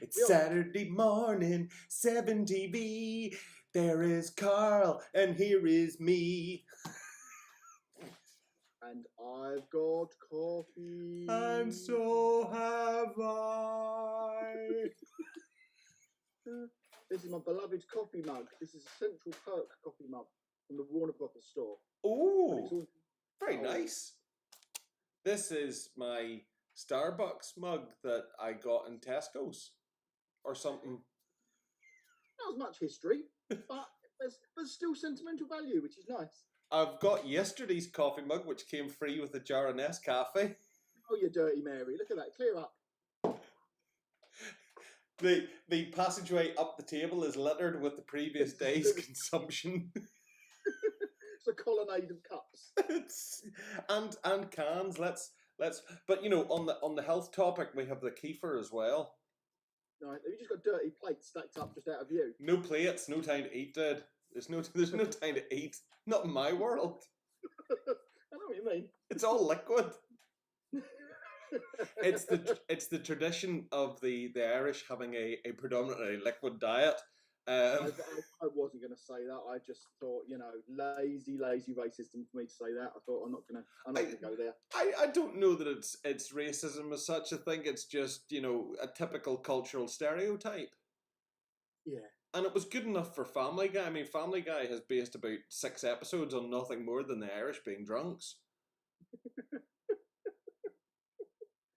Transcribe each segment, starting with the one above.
It's Saturday morning, 7 TV. There is Karl, and here is me. And I've got coffee. And so have I. This is my beloved coffee mug. This is a Central Perk coffee mug from the Warner Brothers store. Oh, very nice. This is my Starbucks mug that I got in Tesco's or something. Not as much history, but there's still sentimental value, which is nice. I've got yesterday's coffee mug, which came free with a jar of Nescafe. Oh, you dirty Mary. Look at that. Clear up. The passageway up the table is littered with the previous day's consumption. It's a colonnade of cups. and cans. Let's but you know, on the health topic, we have the kefir as well. No, have you just got dirty plates stacked up just out of view? No plates, no time to eat, dude. There's no time to eat. Not in my world. I know what you mean. It's all liquid. It's the tradition of the Irish having a predominantly liquid diet. I wasn't going to say that. I just thought, you know, lazy racism for me to say that. I thought I'm not going to go there. I don't know that it's racism as such. I think it's just, you know, a typical cultural stereotype. Yeah. And it was good enough for Family Guy. I mean, Family Guy has based about 6 episodes on nothing more than the Irish being drunks.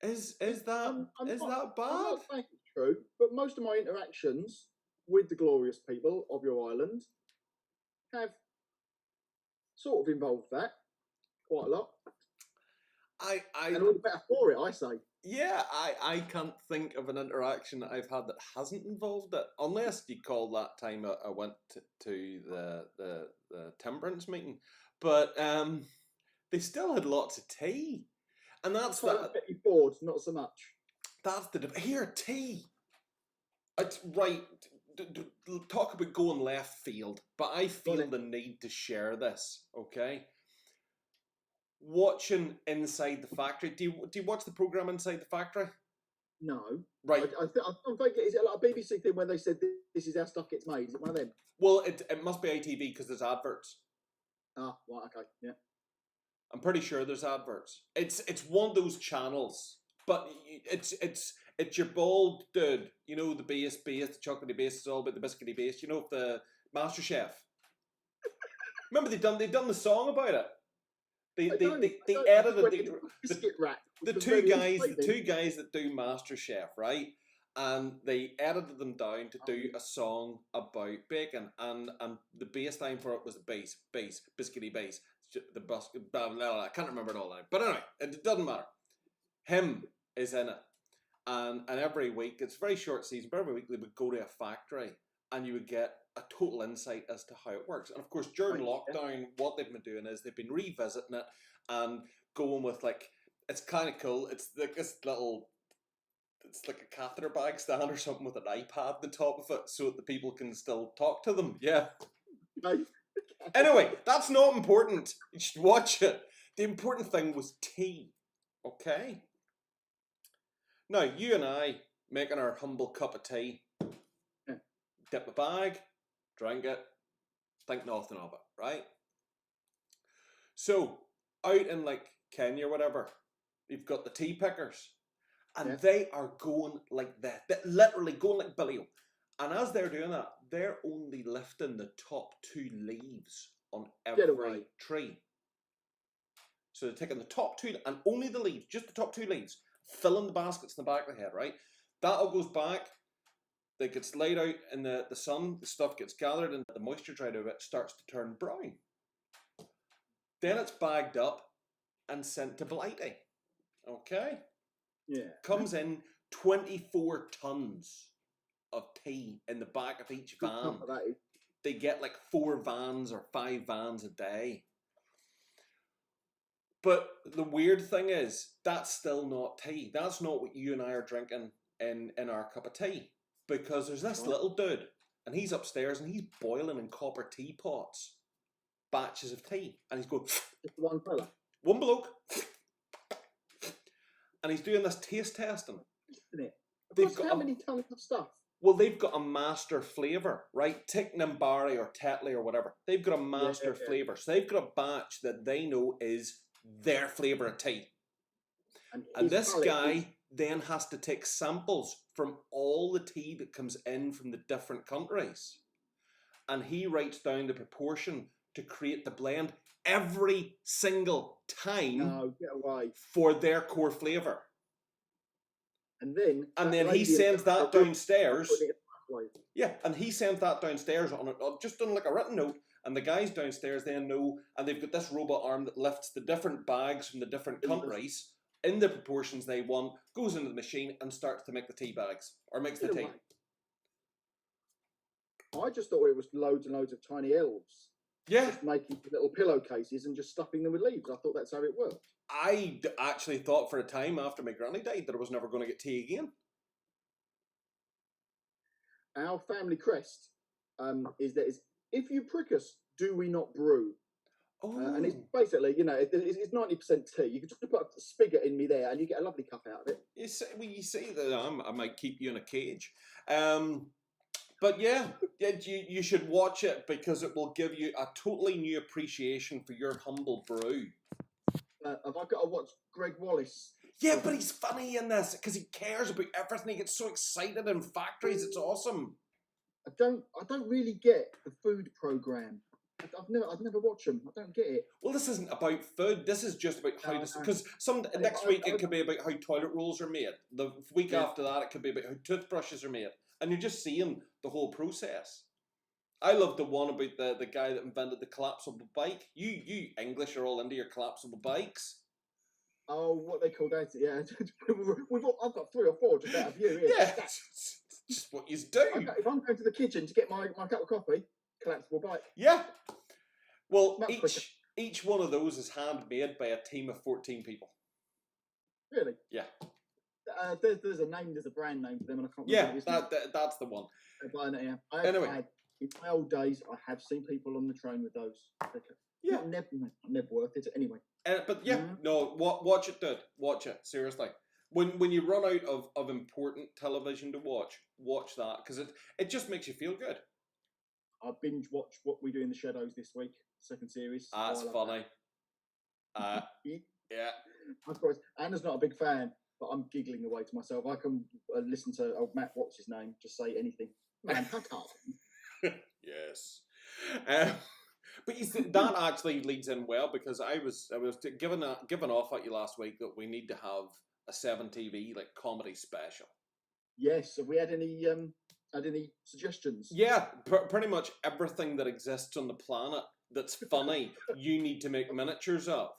Is that bad? I'm not saying it's true, but most of my interactions with the glorious people of your island have sort of involved that quite a lot. And all the better for it, I say. Yeah, I can't think of an interaction that I've had that hasn't involved it, unless you call that time I went to the temperance meeting. But they still had lots of tea, and that's that. Petty bored, not so much. That's the here tea. It's right. Talk about going left field, but I feel the need to share this. Okay. Watching Inside the Factory. Do you watch the program Inside the Factory? No. Right. I think is it like a BBC thing where they said this is how stuff gets made? Is it one of them? Well, it must be ITV because there's adverts. Ah, right, okay, yeah. I'm pretty sure there's adverts. It's one of those channels, but it's your bald dude. You know, the base, the chocolatey base is all about the biscuity base. You know, the Master Chef. Remember they done the song about it. They edited the two guys that do Master Chef, right? And they edited them down to do a song about bacon, and the bass line for it was the bass, biscuity bass. The bus, blah, blah, blah, I can't remember it all now. But anyway, it doesn't matter. Him is in it, and every week, it's a very short season, but every week they would go to a factory, and you would get a total insight as to how it works. And of course, during lockdown, what they've been doing is they've been revisiting it and going with, like, it's kind of cool. It's like this little, it's like a catheter bag stand or something with an iPad on the top of it so that the people can still talk to them. Yeah. Anyway, that's not important. You should watch it. The important thing was tea. Okay? Now, you and I making our humble cup of tea. Dip a bag, drink it, think nothing of it, right? So, out in like Kenya or whatever, you've got the tea pickers. And they are going like that. They're literally going like Billy-O. And as they're doing that, they're only lifting the top 2 leaves on every tree. So they're taking the top 2 and only the leaves, just the top 2 leaves, filling the baskets in the back of the head, right? That all goes back. that gets laid out in the sun, the stuff gets gathered and the moisture dried out of it starts to turn brown. Then it's bagged up and sent to Blighty. Okay? Yeah. Comes in 24 tons of tea in the back of each Good van. stuff that is. They get like 4 vans or 5 vans a day. But the weird thing is, that's still not tea. That's not what you and I are drinking in our cup of tea. Because there's this little dude, and he's upstairs, and he's boiling in copper teapots batches of tea. And he's going... Just one fella. One bloke. And he's doing this taste testing. Isn't it? They've got how many tons of stuff? Well, they've got a master flavour, right? Ticknambari or Tetley or whatever. They've got a master flavour. So they've got a batch that they know is their flavour of tea. And this guy then has to take samples from all the tea that comes in from the different countries. And he writes down the proportion to create the blend every single time get away. for their core flavour. And then he sends that downstairs. Yeah, and he sends that downstairs just on like a written note, and the guys downstairs then know, and they've got this robot arm that lifts the different bags from the different countries in the proportions they want, goes into the machine and starts to make the tea bags, or makes the tea. I just thought it was loads and loads of tiny elves. Yeah. Just making little pillowcases and just stuffing them with leaves. I thought that's how it worked. I actually thought for a time after my granny died that I was never going to get tea again. Our family crest is if you prick us, do we not brew? Oh. And it's basically, it's 90% tea. You can just put a spigot in me there and you get a lovely cup out of it. You see that I might keep you in a cage. But yeah, you should watch it because it will give you a totally new appreciation for your humble brew. Have I got to watch Greg Wallace? Yeah, but he's funny in this because he cares about everything. He gets so excited in factories. It's awesome. I don't really get the food program. I've never watched them. I don't get it. Well, this isn't about food. This is just about how this. Because next week it could be about how toilet rolls are made. The week after that it could be about how toothbrushes are made, and you're just seeing the whole process. I love the one about the guy that invented the collapsible bike. You English are all into your collapsible bikes. Oh, what they call that? Yeah, I've got 3 or 4 just out of you. Yeah, just what you do. If I'm going to the kitchen to get my cup of coffee, collapsible bike. Yeah. Well, each one of those is handmade by a team of 14 people. Really? Yeah. There's a brand name for them, and I can't remember. Yeah, that's the one. Anyway. In my old days, I have seen people on the train with those. Yeah. Never worth it. Anyway. But yeah, no, watch it, dude. Watch it, seriously. When you run out of important television to watch that, because it just makes you feel good. I binge watched What We Do in the Shadows this week, 2nd series. That's funny. Yeah. Of course, Anna's not a big fan, but I'm giggling away to myself. I can listen to old Matt, what's his name, just say anything. Man, cut up. Yes. But you see, that actually leads in well because I was given off at you last week that we need to have a 7TV like comedy special. Yes. Have we had any suggestions? Yeah, pretty much everything that exists on the planet that's funny, you need to make miniatures of.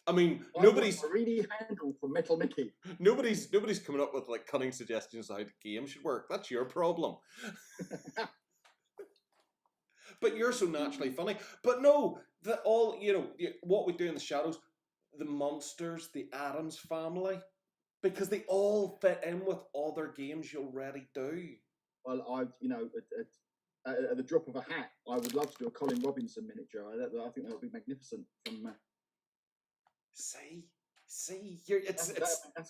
I mean, nobody's a really handle from Metal Mickey. Nobody's coming up with like cunning suggestions of how the game should work. That's your problem. But you're so naturally funny. But no, what we do in the shadows, the monsters, the Addams family, because they all fit in with other games you already do. Well, at the drop of a hat, I would love to do a Colin Robinson miniature. I think that would be magnificent. See, that's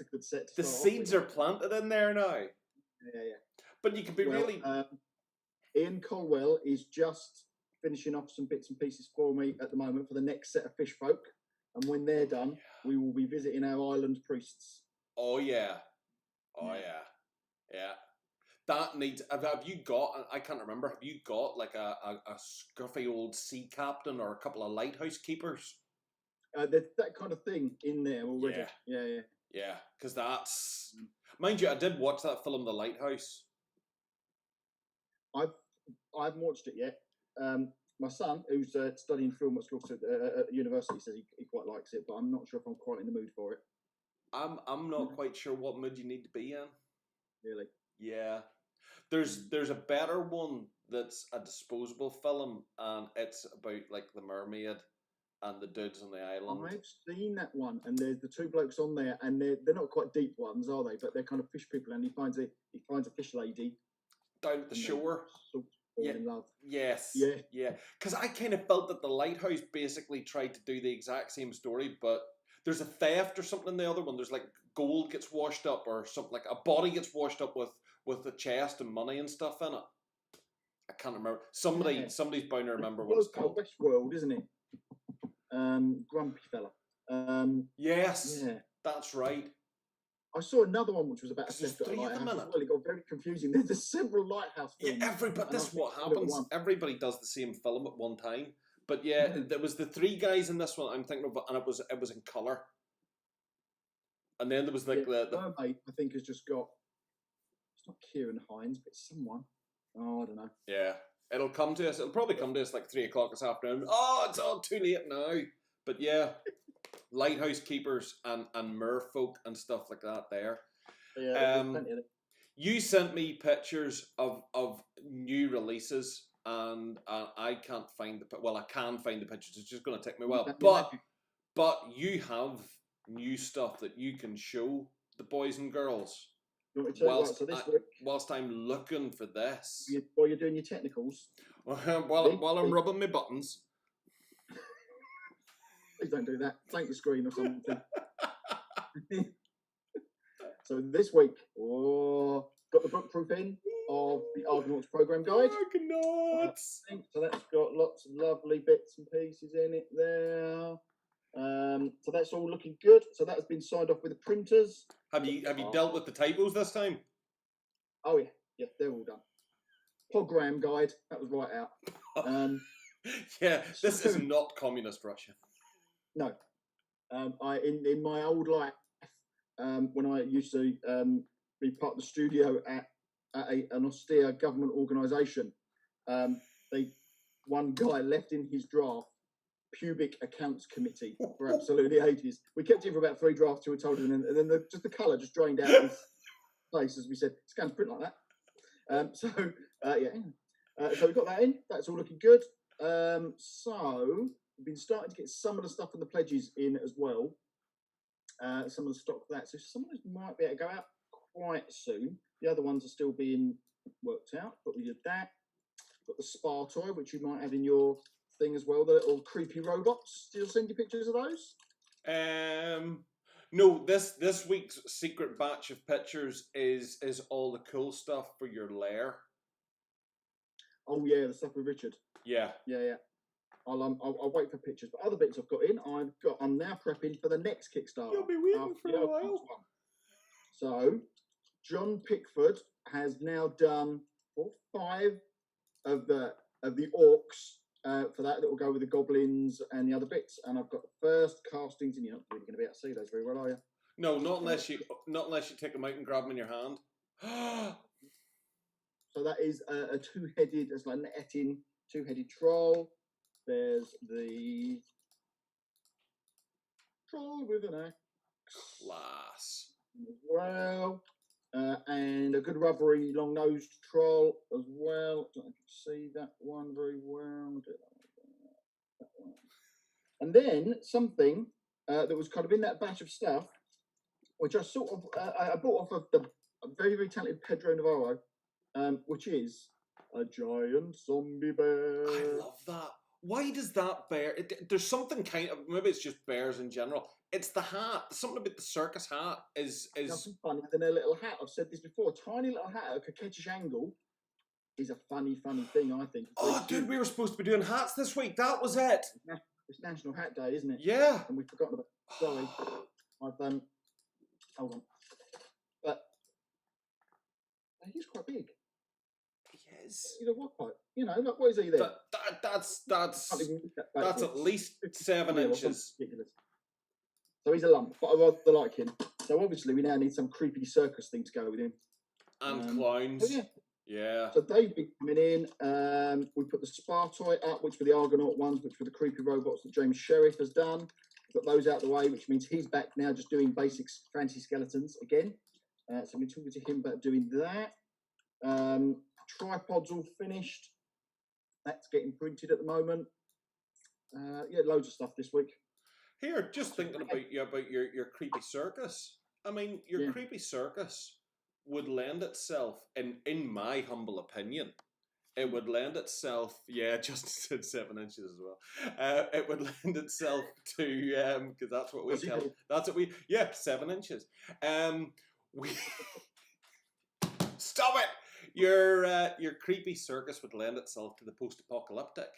a good set. The seeds are planted in there now. Yeah. But you could be really. Ian Colwell is just finishing off some bits and pieces for me at the moment for the next set of fish folk, and when they're done, we will be visiting our island priests. Oh yeah. That needs. Have you got? I can't remember. Have you got like a scruffy old sea captain or a couple of lighthouse keepers? There's that kind of thing in there already. Yeah. Because that's, mind you, I did watch that film, The Lighthouse. I haven't watched it yet. My son, who's studying film at school at university, says he quite likes it, but I'm not sure if I'm quite in the mood for it. I'm not quite sure what mood you need to be in. Really? Yeah. There's a better one that's a disposable film, and it's about like the mermaid and the dudes on the island. I've seen that one, and there's the two blokes on there, and they're not quite deep ones, are they? But they're kind of fish people, and he finds a fish lady Down at the shore. Sort of fall in love. Yes. Yeah. Yeah. Because I kind of felt that the Lighthouse basically tried to do the exact same story, but there's a theft or something in the other one. There's like gold gets washed up or something, like a body gets washed up with the chest and money and stuff in it. I can't remember. Somebody's bound to remember what it's called. Westworld, isn't it? Grumpy fella. Yes. Yeah. That's right. I saw another one which was about a There's theft at a three of them lighthouse. in it. Well, it got very confusing. There's several lighthouse films. Yeah, this is what happens. Everybody does the same film at one time. But yeah, there was the three guys in this one I'm thinking of, and it was in colour. And then there was like the mermaid, I think, has just got. It's not Kieran Hines, but it's someone. Oh, I don't know. Yeah, it'll come to us. It'll probably come to us like 3 o'clock this afternoon. Oh, it's all too late now. But yeah, lighthouse keepers and merfolk and stuff like that. There. Yeah, you sent me pictures of new releases, and I can't find I can find the pictures. It's just going to take me a while. But you have new stuff that you can show the boys and girls. Whilst I'm looking for this. While you're doing your technicals. while I'm rubbing my buttons. Please don't do that. Thank the screen or something. So this week, got the book proof in of the Argonauts program guide. Argonauts! So that's got lots of lovely bits and pieces in it there. So that's all looking good. So that has been signed off with the printers. Have you dealt with the typos this time? Oh yeah, they're all done. Program guide, that was right out. Yeah, this is not communist Russia. No, I in my old life, when I used to be part of the studio at an austere government organisation, one guy left in his draft pubic accounts committee for absolutely ages. We kept it for about 3 drafts till we told him, and then the colour just drained out his face as we said, it's going to print like that. So we got that in. That's all looking good. So we've been starting to get some of the stuff from the pledges in as well. Some of the stock for that. So some of those might be able to go out quite soon. The other ones are still being worked out, but we did that. Got the spa toy, which you might have in your thing as well, the little creepy robots. Did you send you pictures of those? No, this week's secret batch of pictures is all the cool stuff for your lair. Oh yeah, the stuff with Richard. Yeah. I'll wait for pictures, but other bits I've got in. I'm now prepping for the next Kickstarter. You'll be waiting for a while. So John Pickford has now done 5 of the orcs. For that will go with the goblins and the other bits, and I've got the first castings, and you're not really going to be able to see those very well, are you? No, not unless you take them out and grab them in your hand. So that is a two-headed, it's like an Etin two-headed troll. There's the troll with an axe. Class. As well. And a good rubbery long-nosed troll as well. I don't see that one very well. And then something that was kind of in that batch of stuff, which I sort of I bought off of the very, very talented Pedro Navarro, which is a giant zombie bear. I love that. Why does that bear? There's something kind of, maybe it's just bears in general. It's the hat. Something about the circus hat is nothing funnier than a little hat. I've said this before. A tiny little hat at a coquettish angle is a funny thing, I think. Oh, dude, we were supposed to be doing hats this week. That was it. It's National Hat Day, isn't it? Yeah. And we've forgotten about it. Sorry. I've hold on. But he's quite big. Yes. He's a what pipe? You know, like, what is he there? That's at least 7 inches. Ridiculous. So he's a lump, but I rather like him. So obviously we now need some creepy circus thing to go with him. And clowns. Oh Yeah. So they've been coming in. We put the Spartoid up, which were the Argonaut ones, which were the creepy robots that James Sheriff has done. We've got those out of the way, which means he's back now just doing basic fantasy skeletons again. So we're talking to him about doing that. Tripods all finished. That's getting printed at the moment. Yeah, loads of stuff this week. Here, just thinking about your creepy circus. I mean, your creepy circus would lend itself, in my humble opinion, it would lend itself. Yeah, just said 7 inches as well. It would lend itself to because that's what we tell. That's what we. Yeah, 7 inches. We stop it. Your creepy circus would lend itself to the post-apocalyptic.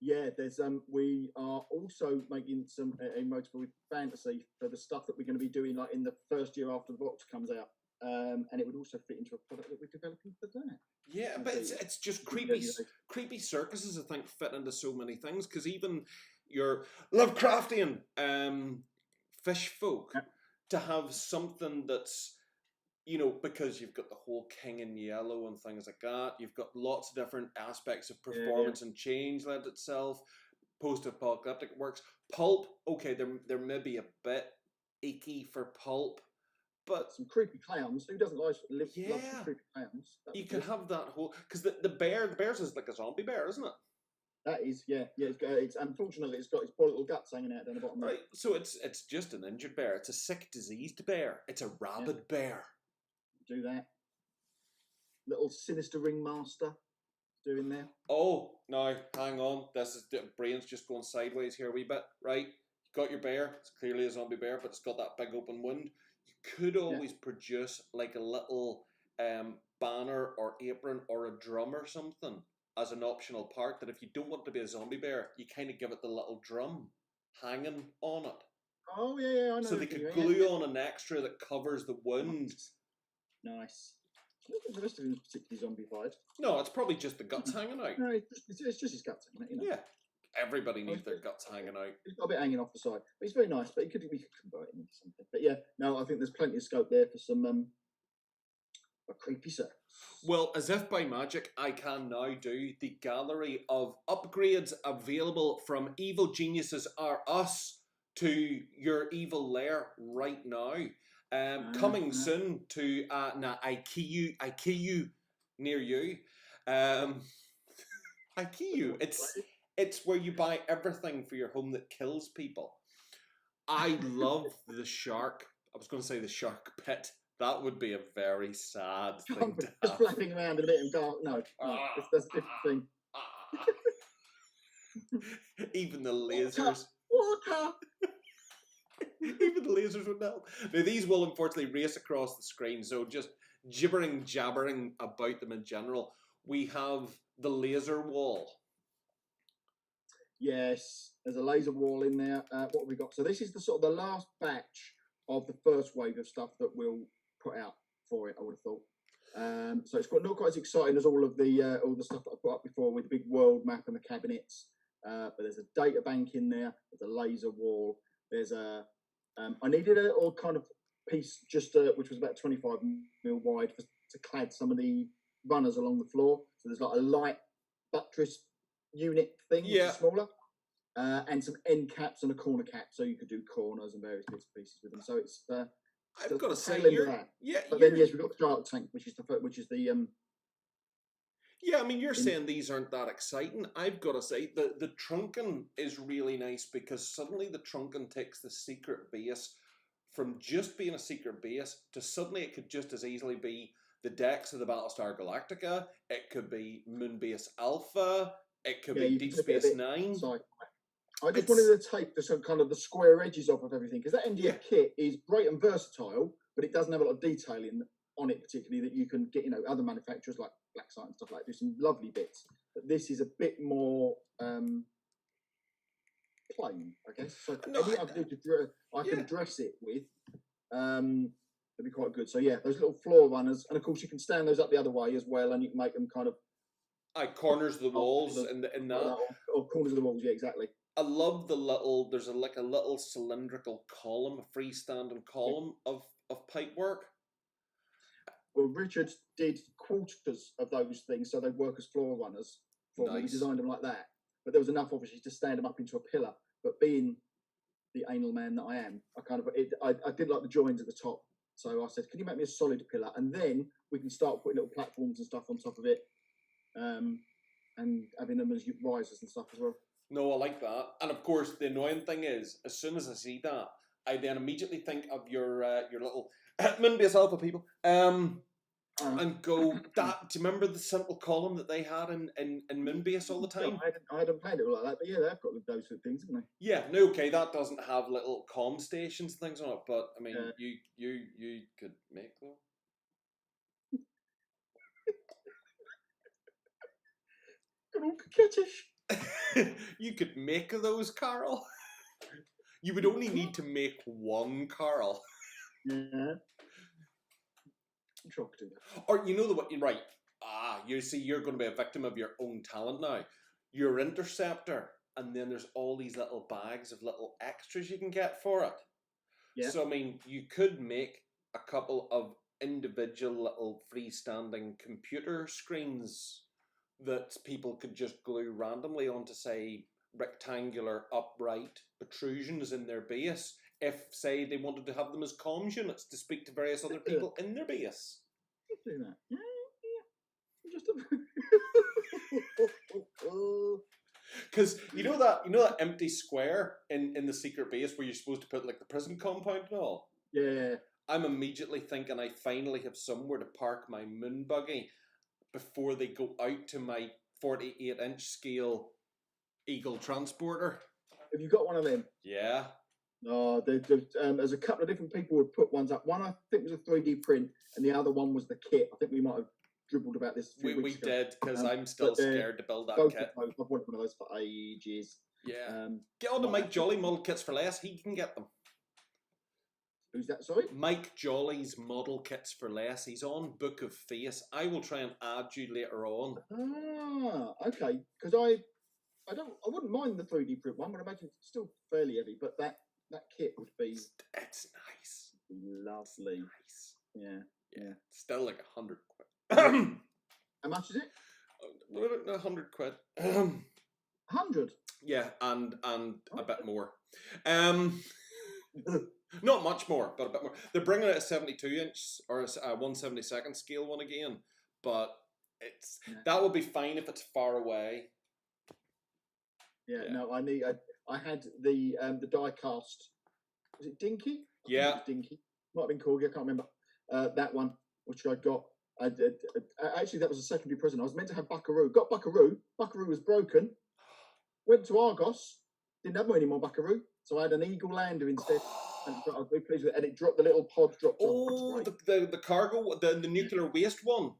Yeah, there's we are also making some a motorable with fantasy for the stuff that we're going to be doing like in the first year after the box comes out, and it would also fit into a product that we're developing for that. Yeah, but it's just creepy circuses. I think fit into so many things because even your Lovecraftian fish folk to have something that's, you know, because you've got the whole King in Yellow and things like that. You've got lots of different aspects of performance and change led itself. Post-apocalyptic works. Pulp, okay, they're maybe a bit icky for pulp, but some creepy clowns. Who doesn't love some creepy clowns? You could have that whole because the bear's is like a zombie bear, isn't it? That is, yeah. It's unfortunately it's got its poor little guts hanging out down the bottom. Right, so it's just an injured bear. It's a sick, diseased bear. It's a rabid bear. Do that. Little sinister ringmaster doing there. Oh, now hang on. This is the brain's just going sideways here a wee bit. Right, you got your bear. It's clearly a zombie bear, but it's got that big open wound. You could always produce like a little banner or apron or a drum or something as an optional part. That if you don't want it to be a zombie bear, you kind of give it the little drum hanging on it. Oh yeah, I know. So they could glue on an extra that covers the wound. Nice. I don't think the rest of him is particularly zombified. No, it's probably just the guts hanging out. No, it's just his guts hanging out. You know? Yeah. Everybody needs their guts hanging out. He's got a bit hanging off the side. But he's very nice, but we could convert him into something. But yeah, no, I think there's plenty of scope there for some a creepy circus. Well, as if by magic, I can now do the gallery of upgrades available from Evil Geniuses Are Us to your evil lair right now. Coming soon to IKEA near you. IKEA. It's where you buy everything for your home that kills people. I love the shark. I was going to say the shark pit. That would be a very sad thing to have. Just flapping around a bit in dark. No, that's a different thing. Even the lasers. Water. Even the lasers would help. Now, these will unfortunately race across the screen, so just jabbering about them in general. We have the laser wall. Yes, there's a laser wall in there. What have we got? So this is the sort of the last batch of the first wave of stuff that we'll put out for it, I would have thought. So it's not quite as exciting as all the stuff that I put up before with the big world map and the cabinets. But there's a data bank in there. There's a laser wall. There's I needed a little kind of piece which was about 25 mil wide to clad some of the runners along the floor. So there's like a light buttress unit thing, which is smaller. And some end caps and a corner cap, so you could do corners and various bits and pieces with them. So it's I've got to say, but then yes, we've got the Shark Tank, which is the yeah, I mean, you're saying these aren't that exciting. I've got to say the Trunken is really nice because suddenly the Trunken takes the secret base from just being a secret base to suddenly it could just as easily be the decks of the Battlestar Galactica. It could be Moonbase Alpha. It could be Deep Space Nine. I just wanted to take some kind of the square edges off of everything because that NDF kit is great and versatile, but it doesn't have a lot of detailing on it, particularly that you can get, other manufacturers like Blacksite and stuff like that do some lovely bits. But this is a bit more plain, I guess. So anything I can dress it with, it'd be quite good. So yeah, those little floor runners, and of course you can stand those up the other way as well, and you can make them kind of corners of the walls in that. Or corners of the walls, yeah, exactly. I love there's a little cylindrical column, a freestanding column of pipe work. Well, Richard did quarters of those things, so they work as floor runners for me. He Nice. designed them like that, but there was enough, obviously, to stand them up into a pillar. But being the anal man that I am, I did like the joins at the top. So I said, "Can you make me a solid pillar, and then we can start putting little platforms and stuff on top of it, and having them as risers and stuff as well." No, I like that. And of course, the annoying thing is, as soon as I see that, I then immediately think of your little Moonbase Alpha people. And go that. Do you remember the simple column that they had in Moonbase all the time? I hadn't played it like that, but yeah, they've got those sort of things, haven't they? Yeah, no, okay, that doesn't have little comm stations and things on it, but I mean, you could make them. Good old coquettish. You could make those, Karl. You would only need to make one, Karl. Yeah. Or you know what? You're right. You see, you're going to be a victim of your own talent now. Your interceptor, and then there's all these little bags of little extras you can get for it. Yeah. So I mean, you could make a couple of individual little freestanding computer screens that people could just glue randomly onto, say, rectangular upright protrusions in their base. If, say, they wanted to have them as comms units to speak to various other people in their base. You do that. Yeah. Just because you know that empty square in the secret base where you're supposed to put like the prison compound and all. Yeah. I'm immediately thinking I finally have somewhere to park my moon buggy before they go out to my 48-inch scale Eagle transporter. Have you got one of them? Yeah. Oh, there's a couple of different people who put ones up. One I think was a 3D print, and the other one was the kit. I think we might have dribbled about this. We did, because I'm still scared to build that kit. I've wanted one of those for ages. Yeah. Get on to Mike Jolly model kits for less. He can get them. Who's that? Sorry. Mike Jolly's model kits for less. He's on Book of Face. I will try and add you later on. Okay. Because I wouldn't mind the 3D print one, but I imagine it's still fairly heavy. But that kit would be. It's nice. Lovely. Nice. Yeah. Still like 100 quid. How much is it? 100 quid. 100. Yeah, and a bit more. Not much more, but a bit more. They're bringing out a 72-inch or a 1/72nd scale one again, but that would be fine if it's far away. Yeah. No, I had the die cast. Was it Dinky? Yeah. It was Dinky. Might have been Corgi. I can't remember. That one, which I got. Actually, that was a secondary present. I was meant to have Buckaroo. Got Buckaroo. Buckaroo was broken. Went to Argos. Didn't have any more Buckaroo. So I had an Eagle Lander instead. And I was very pleased with it. And it dropped, the little pod dropped off. The cargo, the nuclear waste one.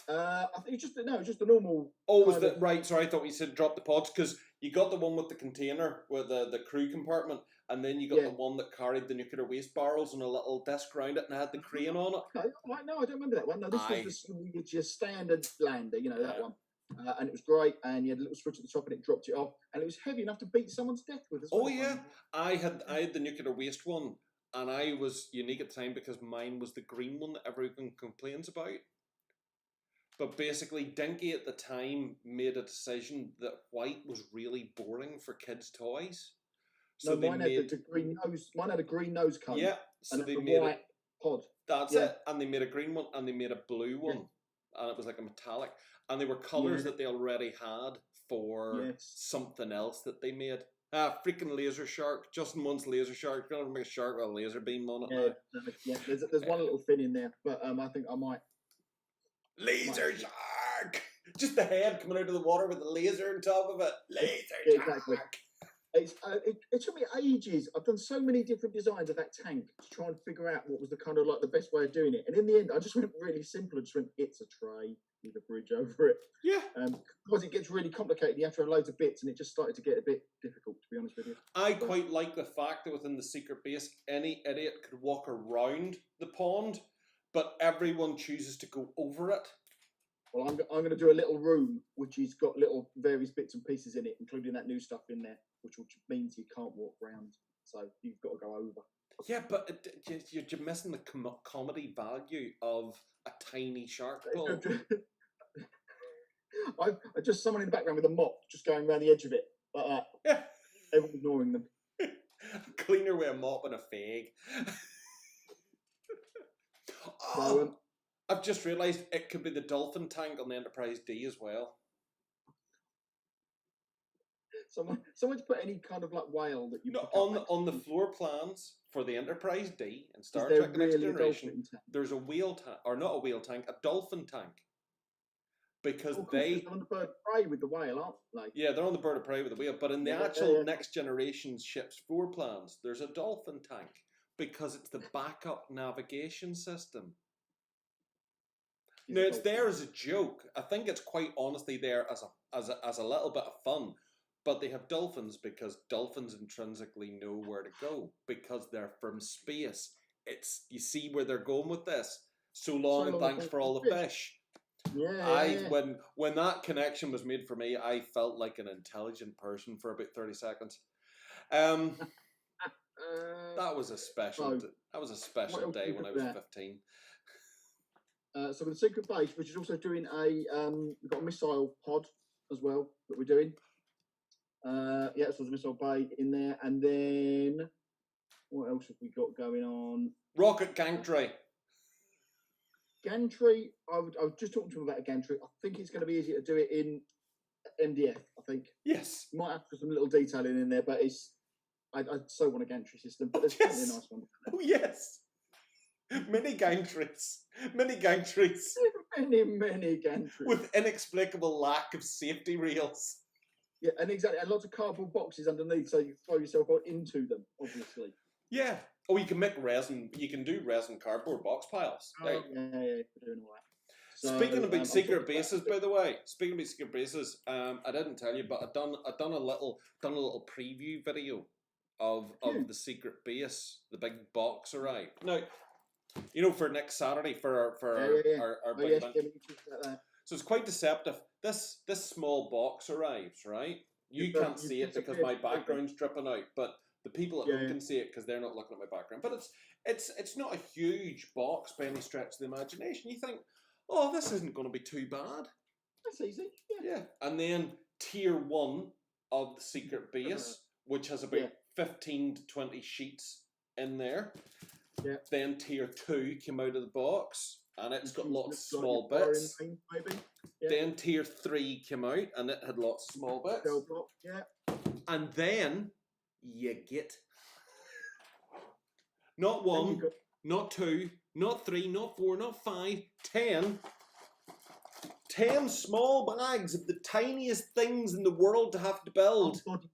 I think just the normal. Oh, was that right? Sorry, I thought you said drop the pods, because you got the one with the container with the crew compartment, and then you got the one that carried the nuclear waste barrels on a little disc around it and had the crane on it. Okay, right, no, I don't remember that one. No, this was your standard lander, that one. And it was great, and you had a little switch at the top, and it dropped it off, and it was heavy enough to beat someone's death with as well. Oh yeah, I had the nuclear waste one, and I was unique at the time because mine was the green one that everyone complains about. But basically, Dinky at the time made a decision that white was really boring for kids' toys. So mine had the green nose. Mine had a green nose cone. Yeah, so and they a made white pod. That's it, and they made a green one, and they made a blue one, and it was like a metallic, and they were colours that they already had for something else that they made. Freaking laser shark! Justin wants laser shark. You're gonna make a shark with a laser beam on it now. Yeah. There's one little fin in there, but I think I might. Laser shark! Just the head coming out of the water with the laser on top of it. Laser shark! Exactly. It took me ages. I've done so many different designs of that tank to try and figure out what was the kind of like the best way of doing it. And in the end, I just went really simple and just went, it's a tray with a bridge over it. Yeah. Because it gets really complicated. You have to have loads of bits, and it just started to get a bit difficult, to be honest with you. I quite like the fact that within the secret base, any idiot could walk around the pond, but everyone chooses to go over it. Well, I'm going to do a little room which has got little various bits and pieces in it, including that new stuff in there, which means you can't walk around. So you've got to go over. Yeah, but you're missing the comedy value of a tiny shark bowl. I just someone in the background with a mop just going around the edge of it like that. Yeah. Everyone ignoring them. Cleaner with a mop and a fag. So, I've just realised it could be the dolphin tank on the Enterprise D as well. someone's put any kind of like whale that you No, pick on the floor plans for the Enterprise D in Star there Trek: The Next really a Generation, dolphin tank? there's a whale tank, or not a whale tank, a dolphin tank, because Oh, cool, they're on the bird of prey with the whale, aren't they? yeah, they're on the bird of prey with the whale, but in the actual Next Generation ship's floor plans, there's a dolphin tank because it's the backup navigation system. No, it's there as a joke. I think it's quite honestly there as a little bit of fun. But they have dolphins because dolphins intrinsically know where to go because they're from space. It's you see where they're going with this. So long and thanks for all the fish. Yeah. When that connection was made for me, I felt like an intelligent person for about 30 seconds. That was a special day when I was 15. So with the secret base, which is also doing we've got a missile pod as well that we're doing. So there's a missile bay in there, and then what else have we got going on? Rocket gantry. Gantry. I was just talking to him about a gantry. I think it's going to be easier to do it in MDF. I think. Yes. You might have to put some little detailing in there, but I so want a gantry system. But there's plenty of nice ones. Oh yes. Many gantries. Many gantries. Many gantries. With inexplicable lack of safety rails. Yeah, and exactly, and lots of cardboard boxes underneath, so you throw yourself into them, obviously. Yeah. Oh, you can make resin. You can do resin cardboard box piles. Oh, yeah, doing all that. So, speaking about secret bases, by the way, speaking about secret bases, I didn't tell you, but I done a little preview video of the secret base. The big box arrived. Now, you know, for next Saturday for our big event. So it's quite deceptive. This scroll box arrives, right? You can't see it because my background's dripping out, but the people at home can see it because they're not looking at my background. But it's not a huge box by any stretch of the imagination. You think, oh, this isn't going to be too bad. That's easy. Yeah. And then tier 1 of the secret base, which has about 15 to 20 sheets in there. Yeah. Then tier 2 came out of the box. And it's got lots of small bits. Then tier 3 came out and it had lots of small bits. And then you get not 1, not 2, not 3, not 4, not 5, 10 small bags of the tiniest things in the world to have to build. Oh, God,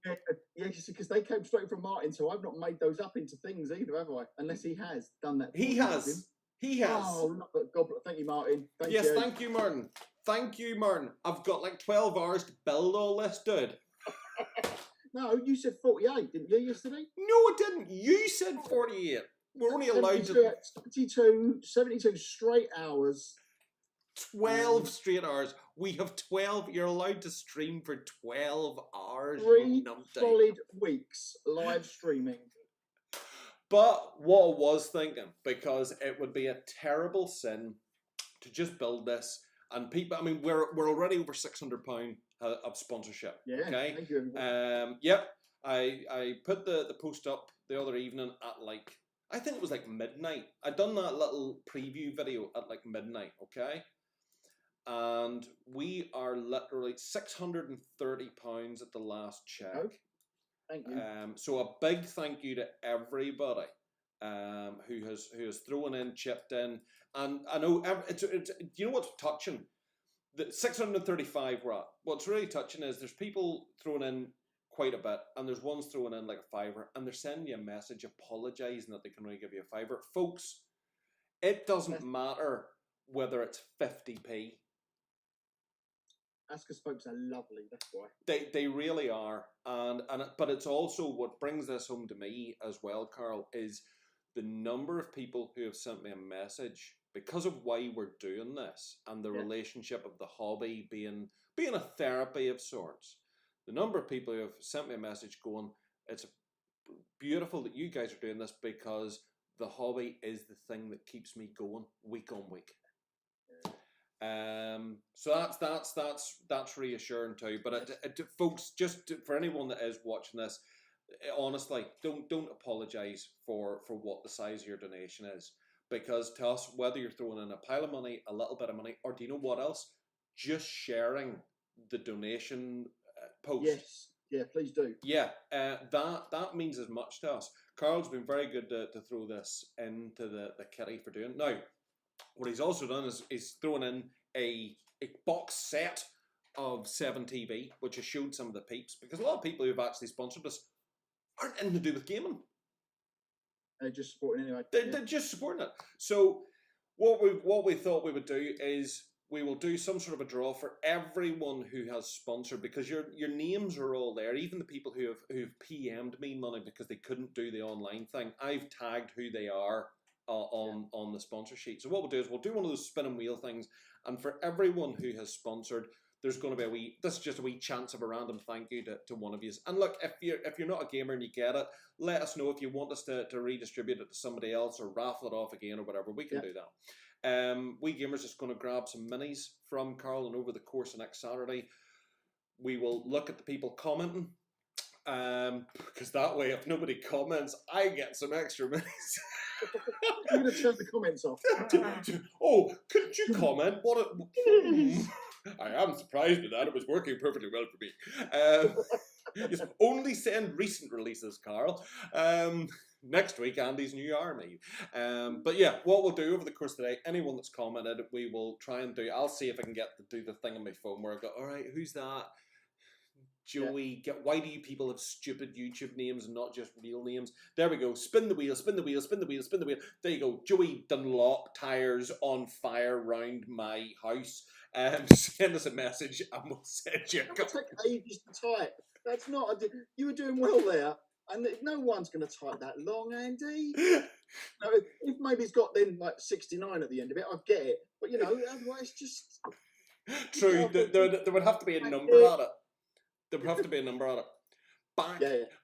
yeah, because they came straight from Martin, so I've not made those up into things either, have I? Unless he has done that. He has. He has. Oh, God, thank you, Martin. Thank you. Thank you, Martin. Thank you, Martin. I've got like 12 hours to build all this, dude. No, you said 48, didn't you, yesterday? No, I didn't. You said 48. We're only allowed to... 72 straight hours. 12 straight hours. We have 12. You're allowed to stream for 12 hours. 3 solid weeks live streaming. But what I was thinking, because it would be a terrible sin to just build this, and people, I mean, we're already over £600 of sponsorship. Yeah, okay. Thank you. Yep. I put the post up the other evening at like, I think it was like midnight. I'd done that little preview video at like midnight. Okay. And we are literally £630 at the last check. Oh. Thank you. So a big thank you to everybody who has thrown in, chipped in, and I know it's you know what's touching? The 635 we're at. What's really touching is there's people throwing in quite a bit, and there's ones throwing in like a £5, and they're sending you a message apologising that they can only give you a £5. Folks, it doesn't matter whether it's 50p. Asker's folks are lovely, that's why. They really are, but it's also what brings this home to me as well, Karl, is the number of people who have sent me a message because of why we're doing this and the relationship of the hobby being a therapy of sorts. The number of people who have sent me a message going, beautiful that you guys are doing this because the hobby is the thing that keeps me going week on week. So that's reassuring too. But folks, just for anyone that is watching this, honestly, don't apologize for what the size of your donation is, because to us, whether you're throwing in a pile of money, a little bit of money, or do you know what else? Just sharing the donation post. Yes, yeah, please do. Yeah, that means as much to us. Karl's been very good to throw this into the kitty for doing. Now, what he's also done is he's thrown in a box set of 7TV, which has showed some of the peeps, because a lot of people who've actually sponsored us aren't anything to do with gaming. They're just supporting anyway. They're just supporting it. So what we thought we would do is we will do some sort of a draw for everyone who has sponsored, because your names are all there. Even the people who've PM'd me money because they couldn't do the online thing, I've tagged who they are on the sponsor sheet. So what we'll do is we'll do one of those spin and wheel things, and for everyone who has sponsored, there's going to be this is just a wee chance of a random thank you to one of you. And look, if you're not a gamer and you get it, let us know if you want us to redistribute it to somebody else or raffle it off again or whatever. We can do that. We Gamers is going to grab some minis from Karl, and over the course of next Saturday, we will look at the people commenting. Because that way, if nobody comments, I get some extra minis. I'm going to turn the comments off. Oh, couldn't you comment? I am surprised at that. It was working perfectly well for me. Just only send recent releases, Karl. Next week, Andy's new army. But yeah, what we'll do over the course of the day, anyone that's commented, we will try and do. I'll see if I can get to do the thing on my phone where I go, all right, who's that? Joey, why do you people have stupid YouTube names and not just real names? There we go. Spin the wheel, spin the wheel, spin the wheel, spin the wheel. There you go. Joey Dunlop tires on fire round my house. Send us a message and we'll send you. It will take ages to type. That's not. You were doing well there, and no one's going to type that long, Andy. No, if maybe it's got then like 69 at the end of it, I get it. But you know, otherwise, just true. There would have to be a number on it. There would have to be a number on it.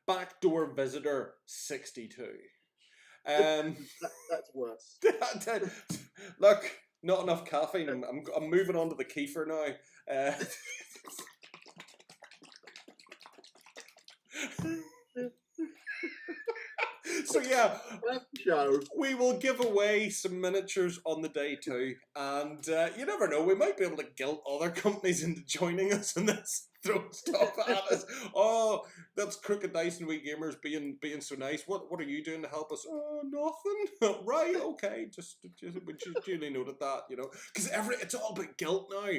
Backdoor visitor 62. That's worse. Look, not enough caffeine. I'm moving on to the kefir now. So yeah, we will give away some miniatures on the day too, and you never know, we might be able to guilt other companies into joining us in this. Throw stuff at us. Oh, that's Crooked Dice and We Gamers being so nice. What are you doing to help us? Oh, nothing. Right, okay. Just we just duly noted that, you know, because it's all about guilt now.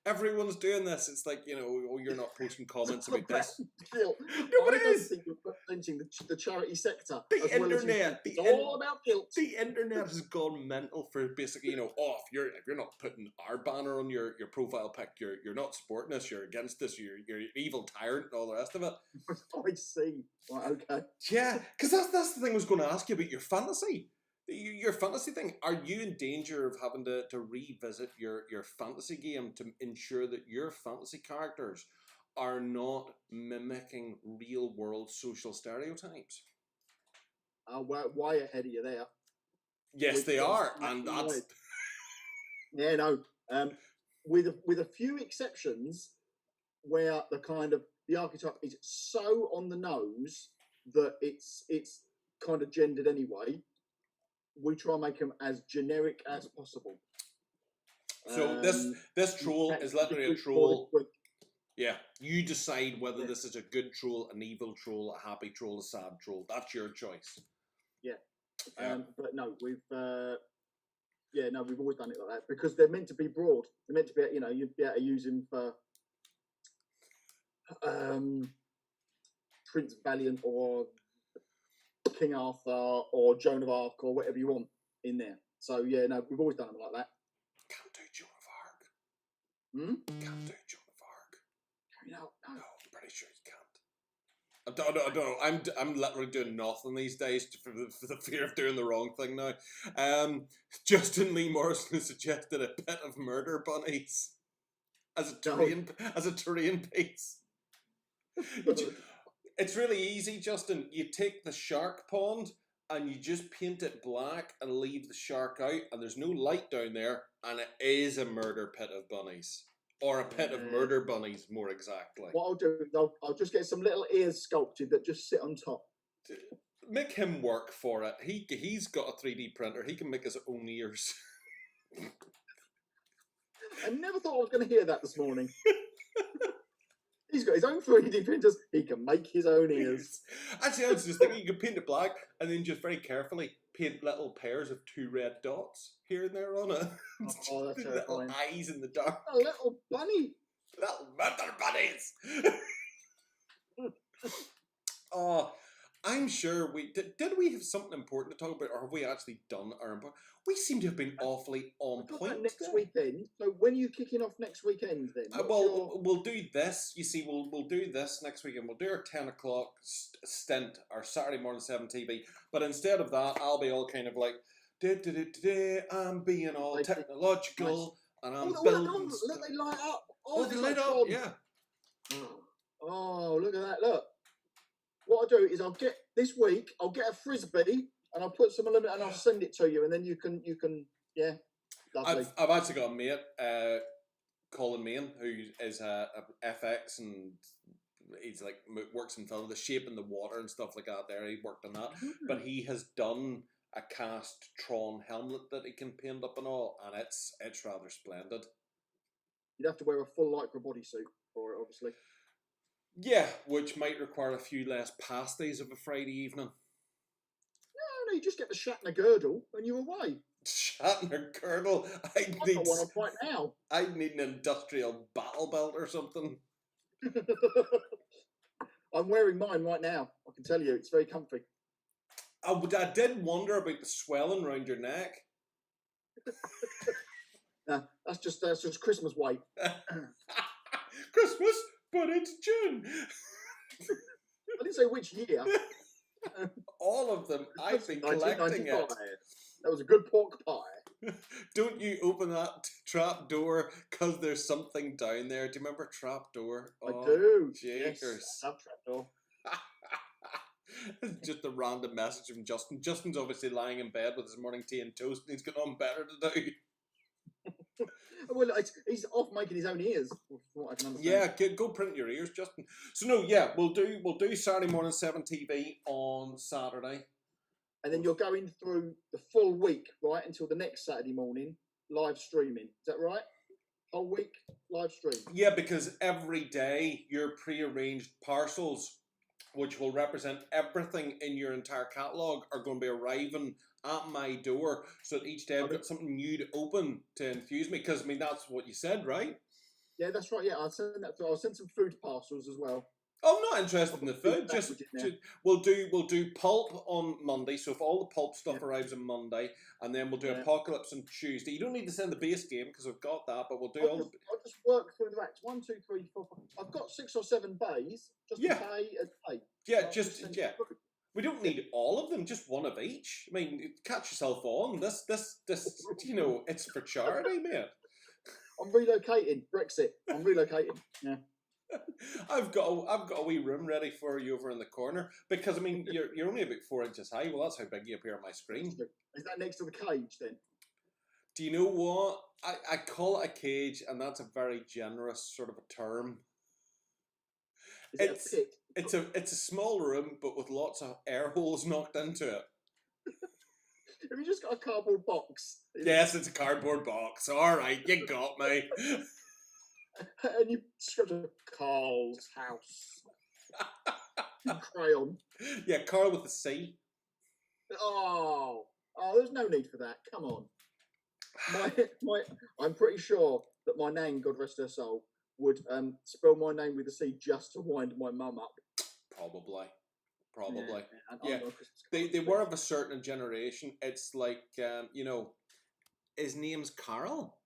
Everyone's doing this. It's like, you know, oh, you're not posting comments about this. Guilt. No, it is. Think we're representing the charity sector. The internet. It's all about guilt. The internet has gone mental for basically, you know, oh, if you're not putting our banner on your profile pic, you're not supporting us. You're against us. You're an evil tyrant and all the rest of it. I see. Right, okay. Yeah, because that's the thing I was going to ask you about your fantasy. Your fantasy thing, are you in danger of having to revisit your fantasy game to ensure that your fantasy characters are not mimicking real world social stereotypes? Way ahead of you there. Yes, they are, and that's yeah, no. With a few exceptions, where the archetype is so on the nose that it's kind of gendered anyway. We try and make them as generic as possible. So this troll is literally a troll. Yeah, you decide whether this is a good troll, an evil troll, a happy troll, a sad troll. That's your choice. Yeah. But no, we've always done it like that because they're meant to be broad. They're meant to be, you know, you'd be able to use them for Prince Valiant or King Arthur or Joan of Arc or whatever you want in there. So yeah, no, we've always done them like that. Can't do Joan of Arc. Can't do Joan of Arc. No, I'm pretty sure you can't. I don't know. I'm literally doing nothing these days for the fear of doing the wrong thing now. Justin Lee Morrison suggested a pit of murder bunnies as a terrain piece. It's really easy, Justin. You take the shark pond and you just paint it black and leave the shark out, and there's no light down there, and it is a murder pit of bunnies. Or a pit of murder bunnies, more exactly. What I'll do is I'll just get some little ears sculpted that just sit on top. Make him work for it. He's got a 3D printer. He can make his own ears. I never thought I was going to hear that this morning. He's got his own 3D printers. He can make his own ears. Actually, I was just thinking you could paint it black and then just very carefully paint little pairs of 2 red dots here and there on it. Oh, that's little eyes in the dark. A little bunny. Little murder bunnies. Oh, I'm sure we did we have something important to talk about, or have we actually done our important? We seem to have been awfully on point. Next weekend. So when are you kicking off next weekend then? We'll do this. You see, we'll do this next weekend. We'll do our 10 o'clock stint, our Saturday morning 7 TV. But instead of that, I'll be all kind of like, I'm being all technological, and I'm building stuff. Look, they light up. Oh, they light up, yeah. Oh, look at that! Look. What I'll do is I'll get a frisbee and I'll put some aluminum and I'll send it to you, and then you can yeah. Lovely. I've actually got a mate, Colin Main, who is a FX, and he's like works in film, the shape in the water and stuff like that. There, he worked on that, but he has done a cast Tron helmet that he can paint up and all, and it's rather splendid. You'd have to wear a full lycra bodysuit for it, obviously. Yeah, which might require a few less pasties of a Friday evening. No, you just get the Shatner girdle and you're away. Shatner girdle? I've got one on right now. I need an industrial battle belt or something. I'm wearing mine right now. I can tell you, it's very comfy. I did wonder about the swelling around your neck. No, that's just Christmas weight. Christmas? But it's June. I didn't say which year. All of them. I've been collecting it. That was a good pork pie. Don't you open that trap door because there's something down there. Do you remember trap door? I do. Jakers. Yes, I love trap door. It's just a random message from Justin. Justin's obviously lying in bed with his morning tea and toast, and he's got on better to do. Well, he's off making his own ears, from what I can understand. Yeah, go print your ears, Justin. So no, yeah, we'll do Saturday morning 7 TV on Saturday, and then you're going through the full week, right, until the next Saturday morning, live streaming. Is that right? Whole week live stream. Yeah, because every day your pre-arranged parcels, which will represent everything in your entire catalogue, are going to be arriving at my door, so that each day I've got something new to open to infuse me. Because I mean, that's what you said, right? Yeah, that's right. Yeah, I'll send that. I'll send some food parcels as well. I'm not interested in the food. Just we'll do pulp on Monday. So if all the pulp stuff arrives on Monday, and then we'll do Apocalypse on Tuesday. You don't need to send the base game because I've got that, but we'll do I'll just work through the racks. 1, 2, 3, 4, 5. I've got 6 or 7 bays just to pay a day. Yeah, We don't need all of them, just one of each. I mean, catch yourself on. This, it's for charity, mate. I'm relocating. Brexit. I'm relocating. Yeah. I've got a wee room ready for you over in the corner because I mean you're only about 4 inches high. Well, that's how big you appear on my screen. Is that next to the cage then? Do you know what? I call it a cage, and that's a very generous sort of a term. It's a small room, but with lots of air holes knocked into it. Have you just got a cardboard box? Yes, it's a cardboard box. All right, you got me. And you script Karl's house. In crayon. Yeah, Karl with a C. Oh, there's no need for that. Come on. I'm pretty sure that my nan, God rest her soul, would spell my name with a C just to wind my mum up. Probably. Yeah. They were of a certain generation. It's like, his name's Karl?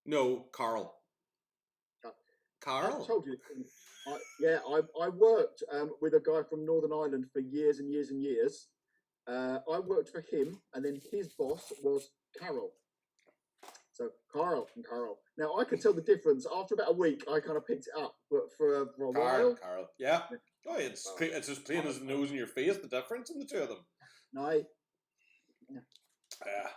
No, Karl. Karl? I told you. I worked with a guy from Northern Ireland for years and years and years. I worked for him, and then his boss was Karl. So Karl and Karl. Now I could tell the difference after about a week. I kind of picked it up, but for a while, Karl. Yeah. Oh, it's as plain as the nose in your face. The difference in the two of them. no, Yeah.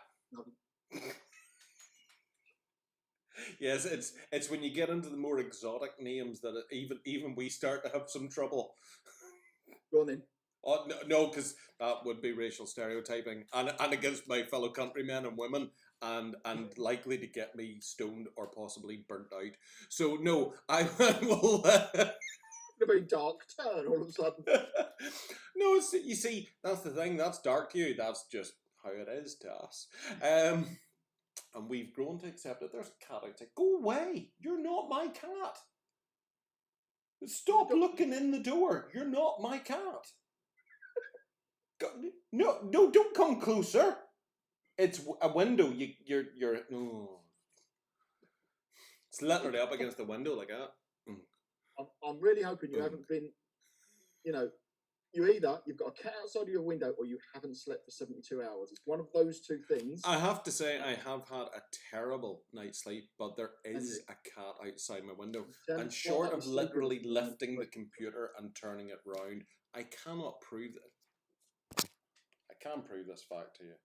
Yes, it's when you get into the more exotic names that even we start to have some trouble. go on then. Oh no, because that would be racial stereotyping and against my fellow countrymen and women and likely to get me stoned or possibly burnt out. So no, I will. A very dark turn all of a sudden. No, you see, that's the thing. That's dark to you. That's just how it is to us. And we've grown to accept it. There's a cat outside. Go away. You're not my cat. Stop looking in the door. You're not my cat. No, don't come closer. It's a window. You're. Oh. It's literally up against the window like that. I'm really hoping you haven't been, you've got a cat outside of your window or you haven't slept for 72 hours. It's one of those two things. I have to say, I have had a terrible night's sleep, but there is a cat outside my window. And short of literally lifting the computer and turning it round, I cannot prove it. I can't prove this fact to you.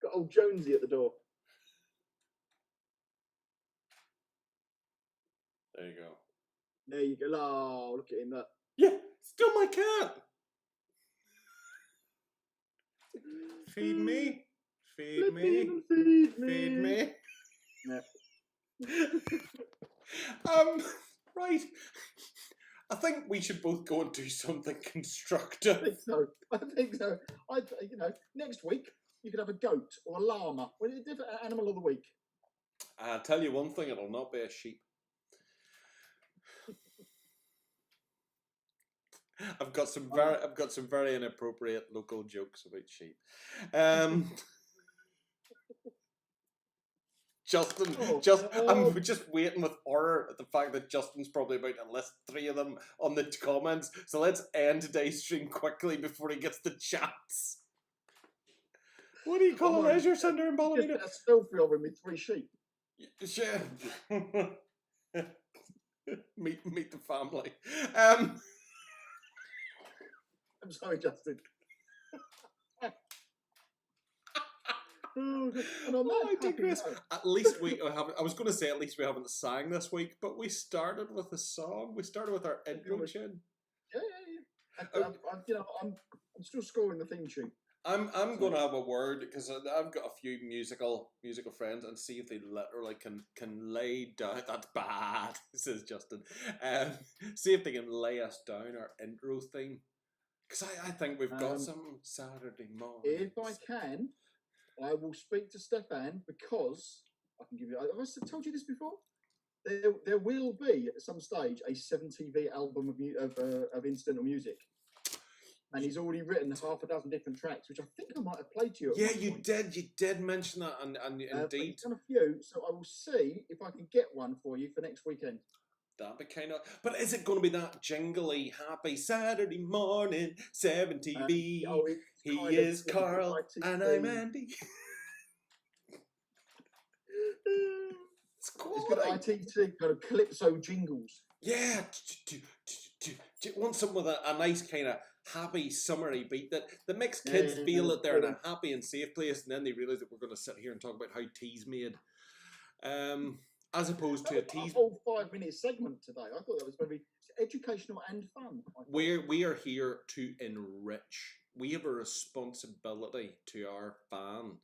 Got old Jonesy at the door. There you go. There you go. Oh, look at him. That. Yeah, still my cat. Feed me. Feed me. Feed me. Feed me. Yeah. Right. I think we should both go and do something constructive. I think so. Next week you could have a goat or a llama. Well, a different animal of the week. I'll tell you one thing: it'll not be a sheep. I've got some very inappropriate local jokes about sheep. Justin, I'm just waiting with horror at the fact that Justin's probably about to list 3 of them on the comments. So let's end today's stream quickly before he gets the chance. What do you call a leisure centre in Ballymena? A selfie of him with 3 sheep. Yeah. meet the family. I'm sorry, Justin. I digress. At least we haven't. I was going to say at least we haven't sang this week, but we started with a song. We started with our intro tune. Yeah. I'm still scoring the theme tune. I'm going to have a word because I've got a few musical friends and see if they literally can lay down. That's bad, says Justin. See if they can lay us down our intro theme. Because I think we've got some Saturday morning. If I can, I will speak to Stefan because I can give you. Have I told you this before? There will be at some stage a 7TV album of incidental music, and he's already written half a dozen different tracks, which I think I might have played to you. Yeah, you did. You did mention that, and indeed, he's done a few. So I will see if I can get one for you for next weekend. That'd be kind of. But is it going to be that jingly, happy Saturday morning, 7TV? He is Karl, and I'm Andy. It's got ITT kind of calypso jingles. Yeah. Do you want something with a nice kind of happy, summery beat that makes kids feel that they're in a happy and safe place, and then they realise that we're going to sit here and talk about how tea's made. As opposed to a tease. A whole 5-minute segment today. I thought that was going to be educational and fun. We are here to enrich. We have a responsibility to our fan.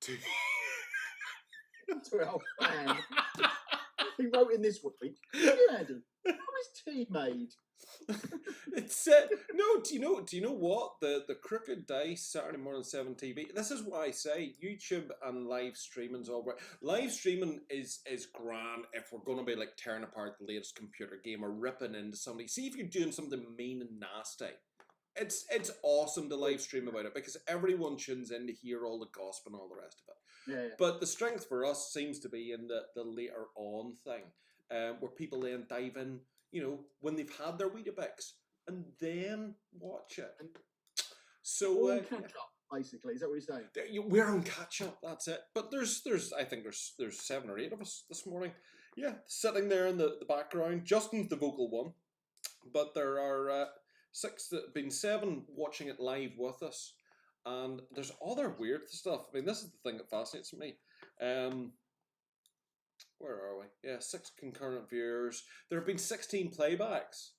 To our fan. He wrote in this week. Yeah, Andy. How is tea made? It's no. Do you know what the crooked dice Saturday morning 7TV? This is why I say YouTube and live streaming's all right. Live streaming is grand if we're going to be like tearing apart the latest computer game or ripping into somebody. See if you're doing something mean and nasty. It's awesome to live stream about it because everyone tunes in to hear all the gossip and all the rest of it. Yeah. But the strength for us seems to be in the later on thing, where people then dive in. When they've had their Weetabix and then watch it. So catch up. basically. Is that what you're saying? We're on catch up. That's it. But I think there's 7 or 8 of us this morning. Yeah, sitting there in the background. Justin's the vocal one, but there are 6 that have been 7 watching it live with us, and there's other weird stuff. I mean, this is the thing that fascinates me. Where are we? Yeah, 6 concurrent viewers. There have been 16 playbacks.